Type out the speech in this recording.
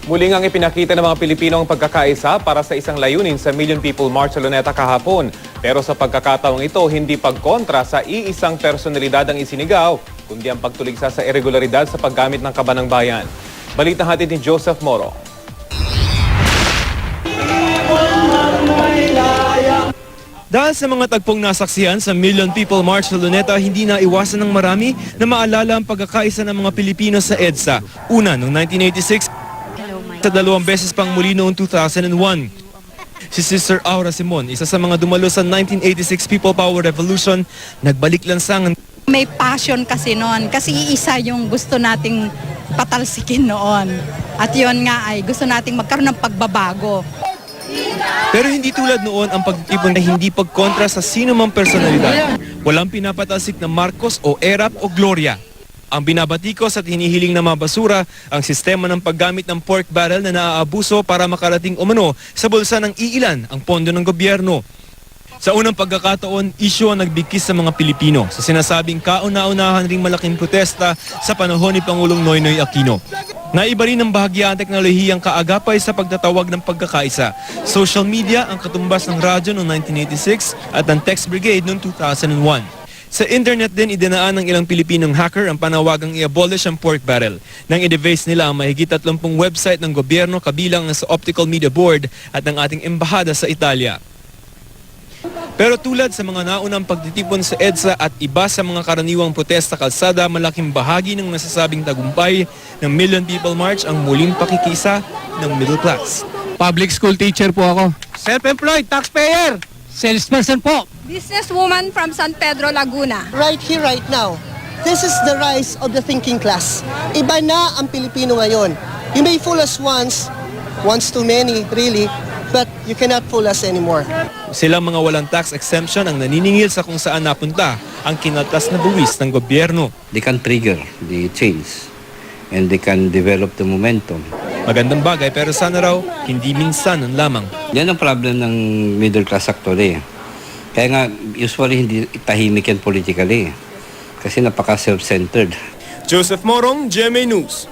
Muling ang ipinakita ng mga Pilipino ang pagkakaisa para sa isang layunin sa Million People March sa Luneta kahapon. Pero sa pagkakataong ito, hindi pagkontra sa iisang personalidad ang isinigaw, kundi ang pagtuligsa sa irregularidad sa paggamit ng kaba ng bayan. Balitang hatid ni Joseph Moro. Dahil sa mga tagpong nasaksihan sa Million People March sa Luneta, hindi na iwasan ng marami na maalala ang pagkakaisa ng mga Pilipino sa EDSA. Una, noong 1986, sa 2 beses pang muli noong 2001. Si Sister Aura Simon, isa sa mga dumalo sa 1986 People Power Revolution, nagbalik lansangan. May passion kasi noon, kasi isa yung gusto nating patalsikin noon. At yun nga ay gusto nating magkaroon ng pagbabago. Pero hindi tulad noon ang pagtitipon na hindi pagkontra sa sino mang personalidad. Walang pinapatalsik na Marcos o Erap o Gloria. Ang binabatikos at hinihiling na mabasura ang sistema ng paggamit ng pork barrel na naaabuso para makarating umano sa bulsa ng iilan ang pondo ng gobyerno. Sa unang pagkakataon, isyu ang nagbigkis sa mga Pilipino sa sinasabing kauna-unahan ring malaking protesta sa panahon ni Pangulong Noynoy Aquino. Naiba rin ng bahagya ang teknolohiyang kaagapay sa pagtatawag ng pagkakaisa. Social media ang katumbas ng radyo noong 1986 at ang text brigade noong 2001. Sa internet din, idinaan ng ilang Pilipinong hacker ang panawagang i-abolish ang pork barrel. Nang i-devase nila ang mahigit 30 website ng gobyerno kabilang sa Optical Media Board at ng ating embahada sa Italia. Pero tulad sa mga naunang pagtitipon sa EDSA at iba sa mga karaniwang protesta kalsada, malaking bahagi ng nasasabing tagumpay ng Million People March ang muling pakikisa ng middle class. Public school teacher po ako. Self-employed, taxpayer. Salesperson po. Businesswoman from San Pedro, Laguna. Right here, right now, this is the rise of the thinking class. Iba na ang Pilipino ngayon. You may fool us once too many, really, but you cannot fool us anymore. Silang mga walang tax exemption ang naniningil sa kung saan napunta ang kinatas na buwis ng gobyerno. They can trigger the change and they can develop the momentum. Magandang bagay pero sana raw hindi minsan ang lamang. Yan ang problem ng middle class actually. Kaya nga usually hindi tahimik yan politically kasi napaka self-centered. Joseph Morong, GMA News.